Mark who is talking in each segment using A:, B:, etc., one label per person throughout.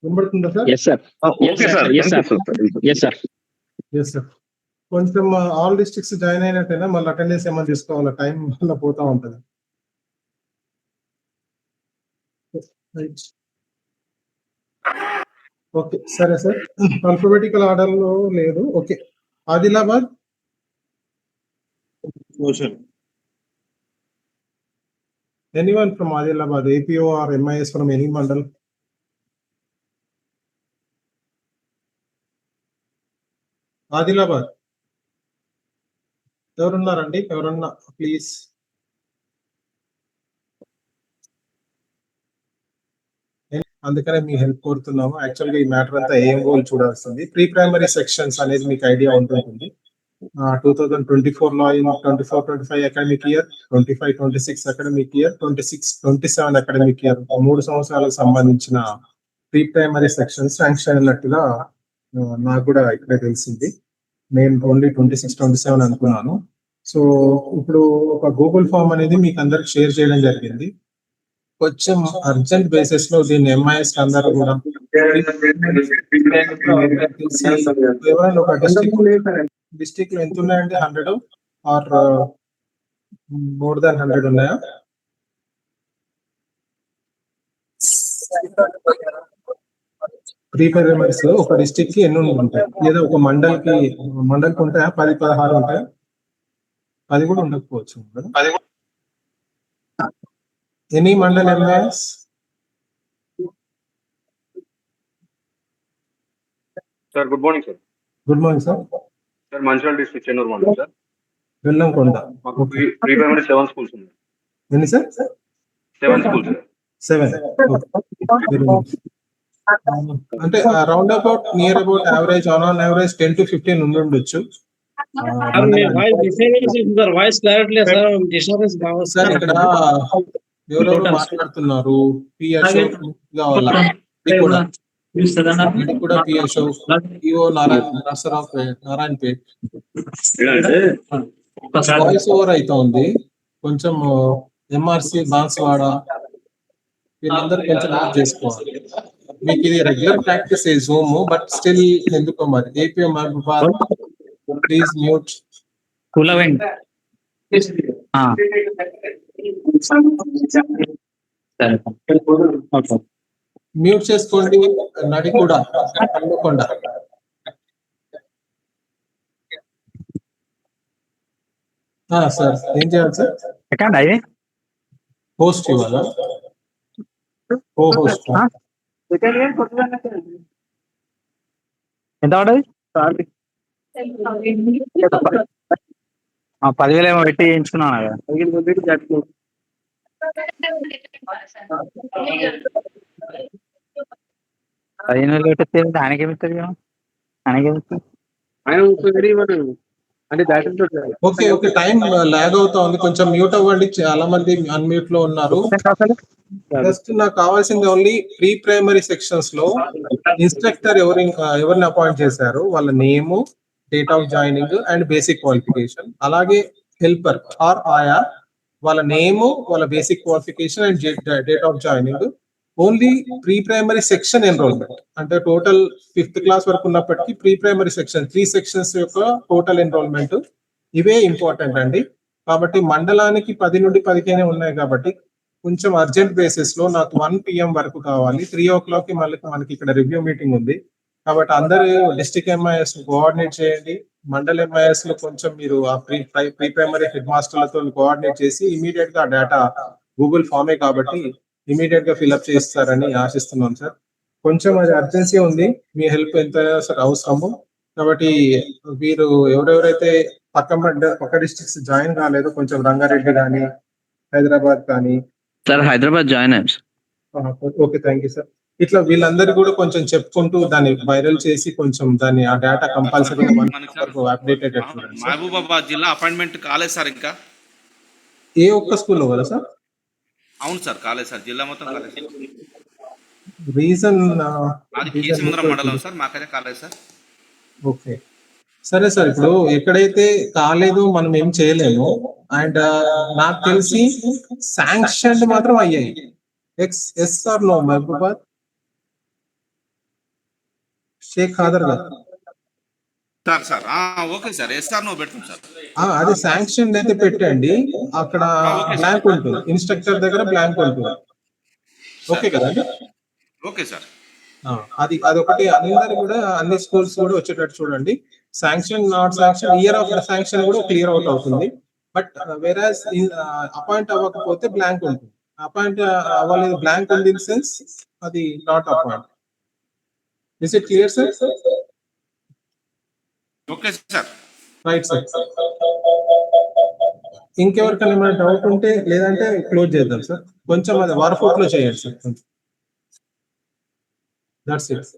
A: వినబడుతుందా sir?
B: Yes sir.
C: Okay sir.
B: Yes sir. Yes sir.
A: Yes sir. కొంచెం all districts join అయినట్టేనా మళ్ళీ attendance ఏమైనా తీసుకోవాలా? టైం వల్ల పోతా ఉంటుంది. ఓకే సరే సార్. ఆల్ఫాబెటికల్ ఆర్డర్ లో లేదు. Okay. Adilabad. Anyone from Adilabad, APO or MIS from any mandal? Adilabad. ఎవరున్నారండి? ఎవరన్నా ప్లీజ్. అందుకనే మీ హెల్ప్ కోరుతున్నాము. యాక్చువల్గా ఈ మ్యాటర్ అంతా ఏం గోల్ చూడాల్సింది. ప్రీ ప్రైమరీ సెక్షన్స్ అనేది మీకు ఐడియా ఉంటుంది. 2024 లో 24-25 academic year, 25-26 academic year, 26-27 academic year 3 సంవత్సరాలకు సంబంధించిన ప్రీ ప్రైమరీ సెక్షన్స్ శాంక్షన్ అయినట్టుగా నాకు కూడా ఇక్కడే తెలిసింది. నేను ఓన్లీ 26-27 అనుకున్నాను. సో ఇప్పుడు ఒక గూగుల్ ఫామ్ అనేది మీకు అందరికి షేర్ చేయడం జరిగింది. కొంచెం అర్జెంట్ బేసిస్ లో దీన్ని ఎంఐఎస్ అందరూ కూడా ఎవరైనా ఒక డిస్ట్రిక్ట్ లో ఎంత ఉన్నాయండి? 100 ఆర్ మోర్ దాన్ 100 ఉన్నాయా? ప్రీ ప్రైమరీస్ ఒక డిస్ట్రిక్ట్ కి ఎన్ని ఉంటాయి? లేదా ఒక మండల్కి ఉంటాయా? 10-16 ఉంటాయా? 10 కూడా ఉండకపోవచ్చు. Any mandal MIS?
C: Sir good morning sir.
A: Good morning sir.
C: Sir Mancherial district Chennur మండలం sir.
A: Vellankonda.
C: Pre primary 7 schools ఉన్నాయి.
A: ఎన్ని సార్?
C: 7 స్కూల్స్.
A: 7. అంటే round about near about average on average 10 to 15 ఉండొచ్చు. సార్ ఇక్కడ ఎవరెవరు మాట్లాడుతున్నారు? పి అశోక్ కూడా P Ashok, EO Narayanpet. Voice over అయితే ఉంది కొంచెం. ఎంఆర్సి బాన్స్వాడ వీళ్ళందరూ కొంచెం నోట్ చేసుకోవాలి. మీకు ఇది regular practice Zoom, but still ఎందుకో మరి. AP Mahabubabad please mute. Mute చేసుకోండి. నడికొండ. సార్ ఏం చేయాలి సార్? హోస్ట్ ఇవ్వాలా? ఓ హోస్ట్
B: ఎంత పడది? 10,000 ఏమో పెట్టి చేయించుకున్నాను కదా. 15,000 పెట్టే ఆయనకేమిస్తుంది?
A: Okay okay. టైం లాగ్ అవుతా ఉంది, కొంచెం మ్యూట్ అవ్వండి. చాలా మంది అన్మ్యూట్ లో ఉన్నారు. జస్ట్ నాకు కావాల్సింది ఓన్లీ ప్రీ ప్రైమరీ సెక్షన్స్ లో ఇన్స్ట్రక్టర్ ఎవరిని అపాయింట్ చేశారు, వాళ్ళ name, date of joining and basic qualification. అలాగే హెల్పర్ ఆర్ ఆయా వాళ్ళ నేము, వాళ్ళ basic qualification and date of joining. Only pre primary section enrolment అంటే టోటల్ 5th క్లాస్ వరకు ఉన్నప్పటికీ ప్రీ ప్రైమరీ సెక్షన్ 3 సెక్షన్స్ యొక్క టోటల్ ఎన్రోల్మెంట్ ఇవే ఇంపార్టెంట్ అండి. కాబట్టి మండలానికి 10 నుండి 15 ఉన్నాయి కాబట్టి కొంచెం అర్జెంట్ బేసిస్ లో నాకు 1 PM వరకు కావాలి. 3 o'clock మళ్ళీ మనకి ఇక్కడ రివ్యూ మీటింగ్ ఉంది. కాబట్టి అందరూ డిస్ట్రిక్ట్ ఎంఐఎస్ కోఆర్డినేట్ చేయండి. మండల్ ఎంఐఎస్ లో కొంచెం మీరు ఆ ప్రీ ప్రైమరీ హెడ్ మాస్టర్లతో కోఆర్డినేట్ చేసి ఇమీడియట్ గా డేటా గూగుల్ ఫామే కాబట్టి ఇమీడియట్ గా ఫిల్అప్ చేస్తారని ఆశిస్తున్నాం సార్. కొంచెం అది అర్జెన్సీ ఉంది, మీ హెల్ప్ ఎంత సార్ అవసరము. కాబట్టి మీరు ఎవరెవరైతే పక్క డిస్ట్రిక్ట్స్ జాయిన్ కాలేదు, కొంచెం రంగారెడ్డి కానీ హైదరాబాద్ కానీ.
B: సార్ హైదరాబాద్ జాయిన్ అయ్యాం.
A: Okay thank you sir. ఇట్లా వీళ్ళందరూ కూడా కొంచెం చెప్పుకుంటూ దాన్ని వైరల్ చేసి కొంచెం దాన్ని ఆ డేటా కంపల్సరీ అప్డేటెడ్.
D: మహబూబాబాద్ జిల్లా అపాయింట్మెంట్ కాలేదు సార్ ఇంకా.
A: ఏ ఒక్క స్కూల్లో కదా సార్?
D: అవును సార్ కాలేదు సార్, జిల్లా మొత్తం కాలేదు.
A: రీజన్
D: మండలం సార్, మాకైతే కాలేదు సార్.
A: ఓకే సరే సార్. ఇప్పుడు ఎక్కడైతే కాలేదు మనం ఏం చేయలేము. అండ్ నాకు తెలిసి శాంక్షన్ మాత్రం అయ్యాయి. S R no Mahabubabad? Shaik Khader garu.
D: Sir okay sir SR no పెడతాం సార్.
A: అది శాంక్షన్ అయితే పెట్టండి, అక్కడ
D: ఓకే సార్.
A: బ్లాంక్ ఉంటుంది, ఇన్స్ట్రక్టర్ దగ్గర బ్లాంక్ ఉంటుంది. ఓకే కదండి.
D: Okay sir.
A: అదొకటి అందరు కూడా అన్ని స్కూల్స్ కూడా వచ్చేటట్టు చూడండి. Sanction not sanction, year of sanction కూడా క్లియర్ అవుట్ అవుతుంది. బట్ వేరాస్ అపాయింట్ అవ్వకపోతే బ్లాంక్ ఉంటుంది. అపాయింట్ అవ్వలేదు, బ్లాంక్ ఉంది ఇన్ సెన్స్ అది not appoint. Is it clear sir?
D: Okay sir.
A: Right sir. ఇంకెవరికైనా ఏమైనా డౌట్ ఉంటే లేదంటే క్లోజ్ చేద్దాం సార్. కొంచెం అది వారఫోట్ లో చేయండి సార్ కొంచెం. That's it.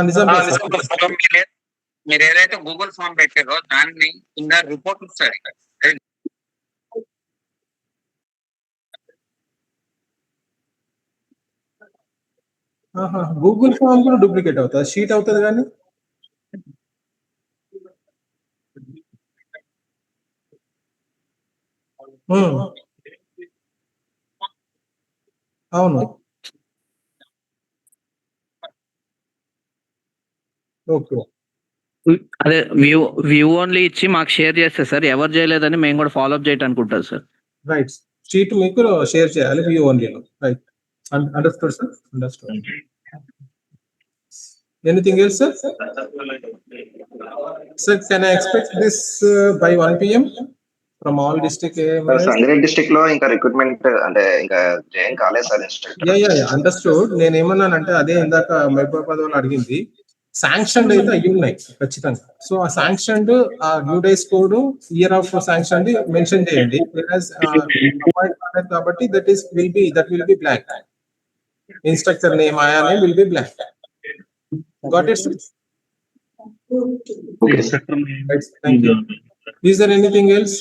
A: నిజం సార్.
E: మీరు ఏదైతే గూగుల్ ఫామ్ పెట్టారో దాన్ని కింద రిపోర్ట్ ఇస్తారు.
A: గూగుల్ ఫామ్ కూడా డూప్లికేట్ అవుతుంది, షీట్ అవుతుంది కానీ. అవును. ఓకే.
B: అదే వ్యూ ఓన్లీ ఇచ్చి మాకు షేర్ చేస్తే సార్, ఎవరు చేయలేదని మేము కూడా ఫాలో అప్ చేయటం అనుకుంటారు సార్.
A: రైట్. షీట్ మీకు షేర్ చేయాలి వ్యూ ఓన్లీలో. Right. Understood sir. Understood. Anything else, sir? Sir, can I expect this by 1 PM from all district?
F: Sangareddy district లో ఇంకా రిక్రూట్మెంట్ అంటే ఇంకా జాయిన్ కాలేదు సార్ ఇన్స్ట్రక్టర్.
A: Yeah understood. నేను ఏమన్నానంటే అదే ఇందాక మహబూబాబాద్ వాళ్ళు అడిగింది, శాంక్షన్ అయితే అయ్యి ఉన్నాయి ఖచ్చితంగా. సో ఆ శాంక్షన్ ఆ due days code, year of sanction mention చేయండి. కాబట్టి that will be blank. Instructor name ఆయా name will be blank. Got it, sir?
F: Okay, sir.
A: Right, thank you. Is there anything else?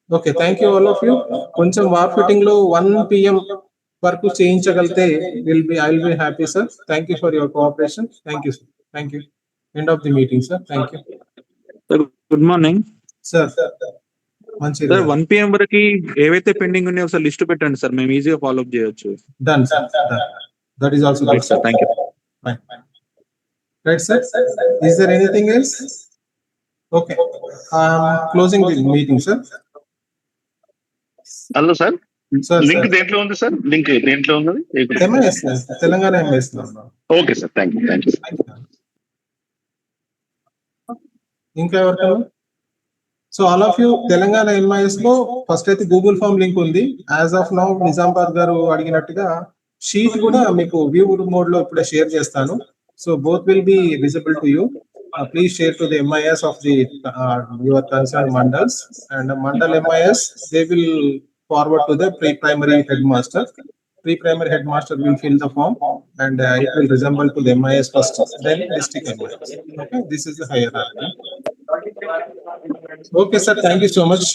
A: Okay, thank you all of you. కొంచెం war fitting లో 1 PM వరకు చేయించగలిగితే I will be happy, sir. Thank you for your cooperation. Thank you, sir. Thank you. End of the meeting, sir. Thank you.
G: Sir, good morning.
A: Sir.
G: Sir, 1 PM వరకు ఏవైతే pending ఉన్నాయో ఒకసారి list పెట్టండి sir, మేము ఈజీగా follow up చేయొచ్చు.
A: Done, sir. Done. That is also
G: Right, sir. Thank you.
A: Fine. Right, sir. Is there anything else? Okay. Closing the meeting, sir.
H: Hello sir,
A: Sir,
H: link దేంట్లో ఉంది sir? Link దేంట్లో ఉన్నది?
A: MIS, Telangana MIS.
H: Okay sir, thank you.
A: ఇంకా ఎవరికైనా? So all of you, Telangana MIS లో first అయితే Google form link ఉంది. As of now Nizamabad గారు అడిగినట్టుగా షీట్ కూడా మీకు వ్యూ మోడ్ లో ఇప్పుడే షేర్ చేస్తాను. So both will be visible to you. Please share to the MIS of the your concerned mandals, and mandal MIS they will forward to the pre-primary headmaster. Pre-primary headmaster will fill the form and it will resemble to the MIS first, then district MIS. Okay, this is the hierarchy. Okay, sir. Thank you so much.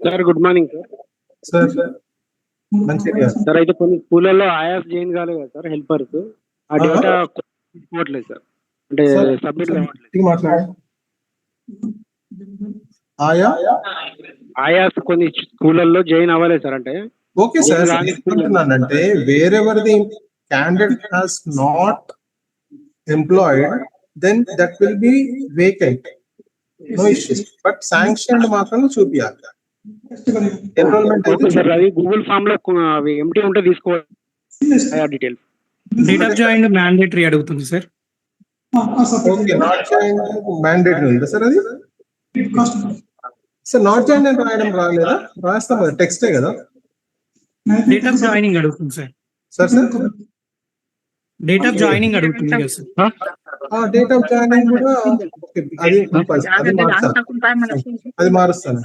I: Sir good morning sir.
A: Sir, మంచిగా.
I: Sir అయితే కొన్ని స్కూళ్ళల్లో ఆయాస్ join కాలేదు కదా sir, helpers ఆ data పోవట్లేదు sir, అంటే సబ్మిట్ కావట్లేదు.
A: మాట్లాడండి. ఆయాస్
I: కొన్ని స్కూళ్ళల్లో జాయిన్ అవ్వలేదు సార్. అంటే
A: ఓకే సార్, ఏమంటున్నానంటే wherever the candidate has not employed, then that will be vacant, no issues. But sanction మాత్రం చూపియాలి. ఎన్రోల్మెంట్ అయితే
I: సార్ అది గూగుల్ ఫామ్ లో అవి ఎంటీ ఉంటే తీసుకోవాలి details.
J: Date of join mandatory అడుగుతుంది sir.
A: Okay, not join mandatory ఉందా సార్? అది సార్ నాట్ జాయిన్ అని రాయడం రాలేదా? రాస్తాం కదా, టెక్స్టే కదా.
J: డేట్ ఆఫ్ జాయినింగ్ అడుగుతుంది sir.
A: Sir
J: date of joining అడుగుతుంది కదా సార్.
A: డేట్ ఆఫ్ జాయినింగ్ కూడా అది మారుస్తాను.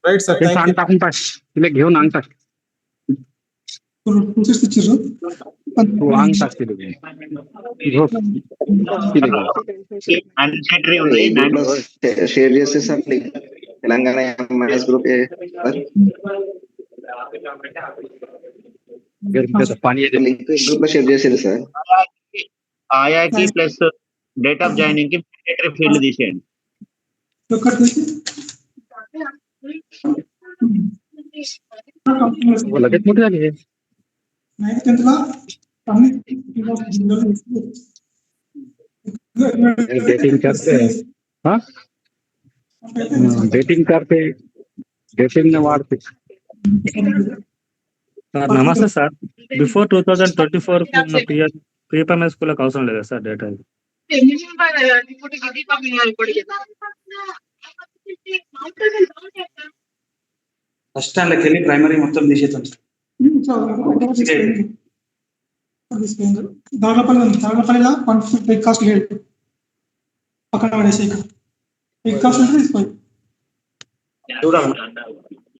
A: రైట్ సార్,
I: घेऊन आणतात
F: షేర్ చేస్తే sir link Telangana MIS group link group లో షేర్ చేసేది సార్.
H: ఆయాకి ప్లస్ డేట్ ఆఫ్ జాయినింగ్ కి ఫీల్డ్ తీసేయండి.
I: సార్ నమస్తే సార్. బిఫోర్ 2024 ఉన్న ప్రీ ప్రైమరీ స్కూల్కి అవసరం లేదా సార్ డేటా?
G: ఫస్ట్ స్టాండర్డ్కి వెళ్ళి ప్రైమరీ మొత్తం తీసేద్దాం సార్.
I: దాంట్లోపల్లిలో బ్రేక్ కాస్ట్ లేదు, పక్కన పడేసి బ్రేక్ కాస్ట్ తీసుకోండి.